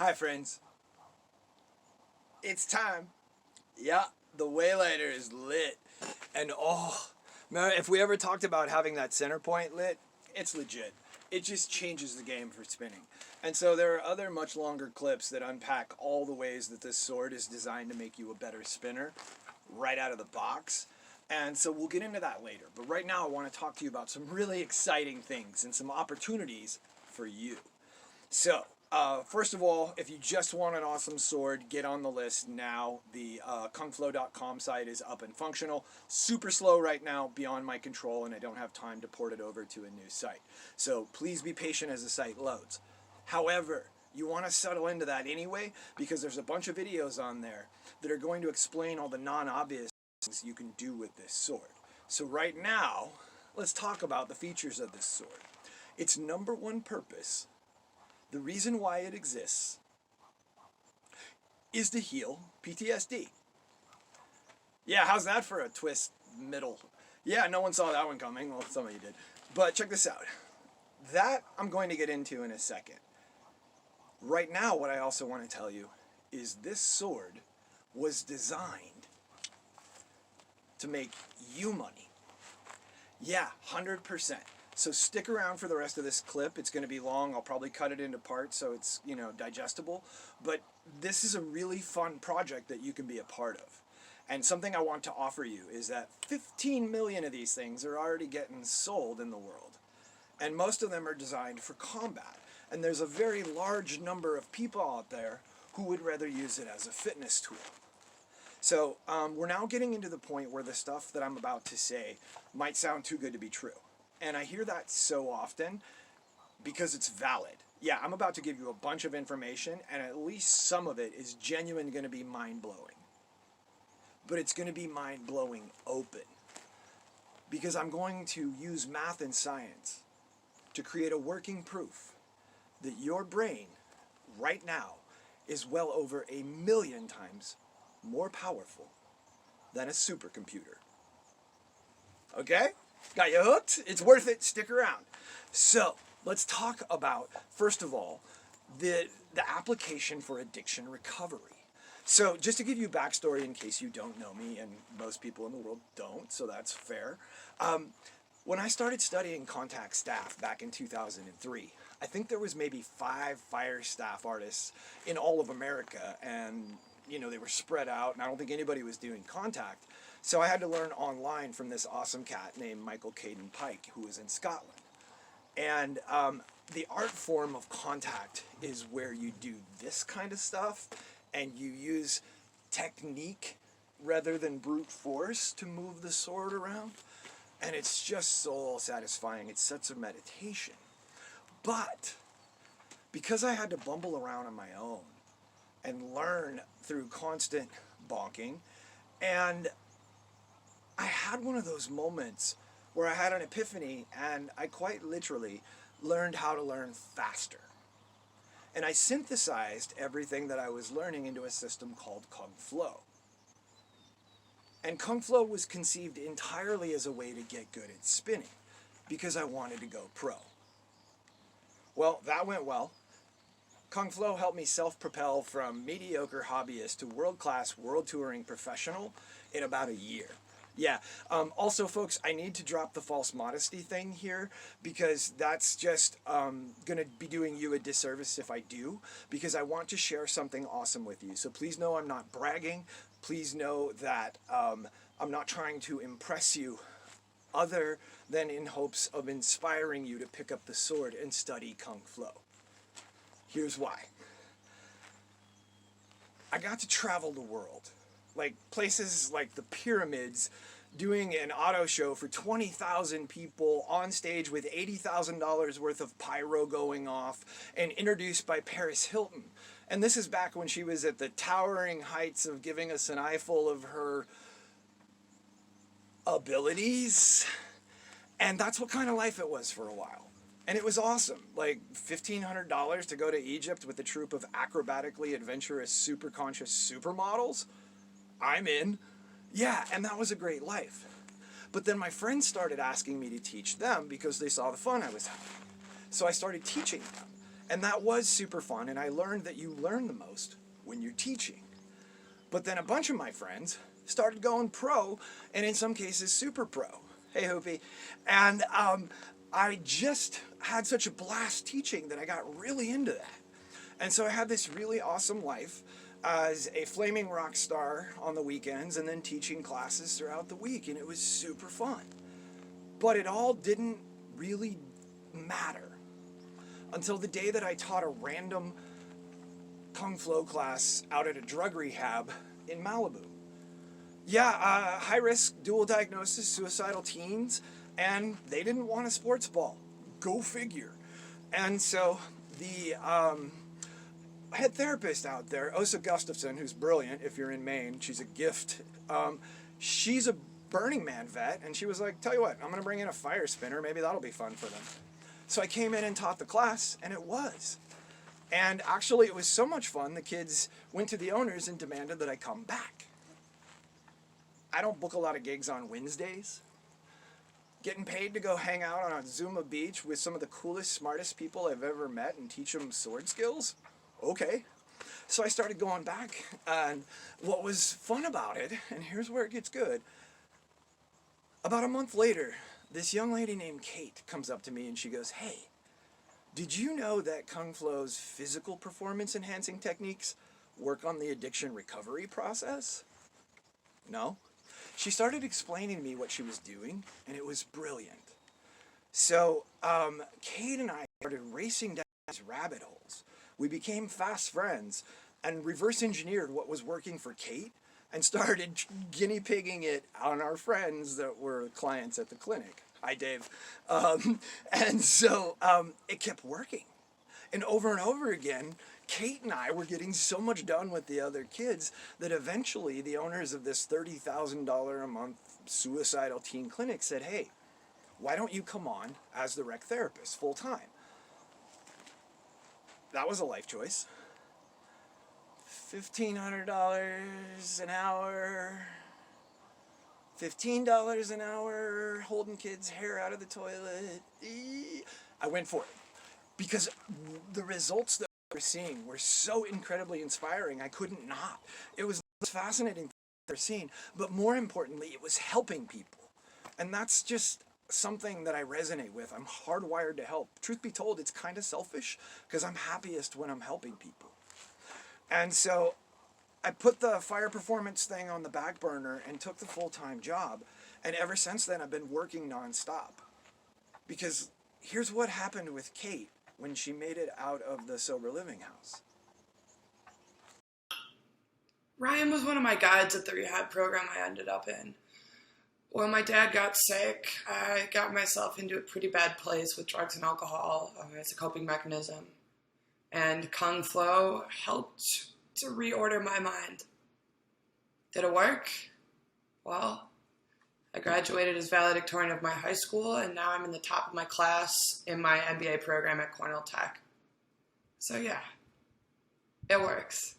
Hi friends, it's time. Yeah, the WayLighter is lit. And oh, man, if we ever talked about having that center point lit, it's legit. It just changes the game for spinning. And so there are other much longer clips that unpack all the ways that this sword is designed to make you a better spinner right out of the box. And so we'll get into that later. But right now I want to talk to you about some really exciting things and some opportunities for you. So, first of all, if you just want an awesome sword, get on the list now. The kungflow.com site is up and functional. Super slow right now, beyond my control, and I don't have time to port it over to a new site. So please be patient as the site loads. However, you want to settle into that anyway, because there's a bunch of videos on there that are going to explain all the non-obvious things you can do with this sword. So right now, let's talk about the features of this sword. Its number one purpose, the reason why it exists, is to heal PTSD. Yeah, how's that for a twist middle? Yeah, no one saw that one coming. Well, some of you did. But check this out. That I'm going to get into in a second. Right now, what I also want to tell you is this sword was designed to make you money. Yeah, 100%. So stick around for the rest of this clip. It's going to be long. I'll probably cut it into parts so it's, digestible. But this is a really fun project that you can be a part of. And something I want to offer you is that 15 million of these things are already getting sold in the world. And most of them are designed for combat. And there's a very large number of people out there who would rather use it as a fitness tool. So we're now getting into the point where the stuff that I'm about to say might sound too good to be true. And I hear that so often because it's valid. Yeah, I'm about to give you a bunch of information, and at least some of it is genuine going to be mind-blowing. But it's going to be mind-blowing open. Because I'm going to use math and science to create a working proof that your brain, right now, is well over 1 million times more powerful than a supercomputer. Okay? Got you hooked? It's worth it. Stick around. So, let's talk about, first of all, the application for addiction recovery. So, just to give you backstory in case you don't know me, and most people in the world don't, so that's fair. When I started studying contact staff back in 2003, I think there was maybe 5 fire staff artists in all of America, and they were spread out, and I don't think anybody was doing contact. So I had to learn online from this awesome cat named Michael Caden Pike, who was in Scotland. And the art form of contact is where you do this kind of stuff, and you use technique rather than brute force to move the sword around. And it's just soul satisfying. It's such a meditation. But because I had to bumble around on my own and learn through constant bonking, and I had one of those moments where I had an epiphany, and I quite literally learned how to learn faster. And I synthesized everything that I was learning into a system called KungFlow. And KungFlow was conceived entirely as a way to get good at spinning, because I wanted to go pro. Well, that went well. KungFlow helped me self-propel from mediocre hobbyist to world-class world touring professional in about a year. Yeah, also folks, I need to drop the false modesty thing here, because that's just going to be doing you a disservice if I do, because I want to share something awesome with you. So please know I'm not bragging. Please know that I'm not trying to impress you other than in hopes of inspiring you to pick up the sword and study KungFlow. Here's why. I got to travel the world, like places like the pyramids, doing an auto show for 20,000 people on stage with $80,000 worth of pyro going off, and introduced by Paris Hilton. And this is back when she was at the towering heights of giving us an eyeful of her abilities. And that's what kind of life it was for a while. And it was awesome. Like $1,500 to go to Egypt with a troupe of acrobatically adventurous, super conscious supermodels. I'm in. Yeah, and that was a great life. But then my friends started asking me to teach them because they saw the fun I was having. So I started teaching them. And that was super fun, and I learned that you learn the most when you're teaching. But then a bunch of my friends started going pro, and in some cases super pro. Hey, Hoopy. And I just had such a blast teaching that I got really into that. And so I had this really awesome life as a flaming rock star on the weekends and then teaching classes throughout the week, and it was super fun. But it all didn't really matter until the day that I taught a random Kung Flow class out at a drug rehab in Malibu. Yeah, high-risk, dual diagnosis, suicidal teens, and they didn't want a sports ball. Go figure. And so the head therapist out there, Osa Gustafson, who's brilliant if you're in Maine, she's a gift. She's a Burning Man vet, and she was like, tell you what, I'm going to bring in a fire spinner. Maybe that'll be fun for them. So I came in and taught the class, and it was. And actually, it was so much fun, the kids went to the owners and demanded that I come back. I don't book a lot of gigs on Wednesdays. Getting paid to go hang out on a Zuma beach with some of the coolest, smartest people I've ever met and teach them sword skills? Okay. So I started going back, and what was fun about it, and here's where it gets good, about a month later, this young lady named Kate comes up to me and she goes, hey, did you know that Kung Flo's physical performance enhancing techniques work on the addiction recovery process? No. She started explaining to me what she was doing, and it was brilliant. So Kate and I started racing down these rabbit holes. We became fast friends and reverse engineered what was working for Kate and started guinea pigging it on our friends that were clients at the clinic. Hi, Dave. And so it kept working. And over again, Kate and I were getting so much done with the other kids that eventually the owners of this $30,000 a month suicidal teen clinic said, hey, why don't you come on as the rec therapist full time? That was a life choice. $1,500 an hour, $15 an hour, holding kids' hair out of the toilet. I went for it because the results that we were seeing were so incredibly inspiring. I couldn't not. It was fascinating they're seeing, but more importantly, it was helping people. And that's just something that I resonate with. I'm hardwired to help. Truth be told, it's kind of selfish because I'm happiest when I'm helping people. And so I put the fire performance thing on the back burner and took the full-time job. And ever since then, I've been working nonstop. Because here's what happened with Kate when she made it out of the sober living house. Ryan was one of my guides at the rehab program I ended up in. When my dad got sick, I got myself into a pretty bad place with drugs and alcohol as a coping mechanism. And Kung Flow helped to reorder my mind. Did it work? Well, I graduated as valedictorian of my high school, and now I'm in the top of my class in my MBA program at Cornell Tech. So yeah, it works.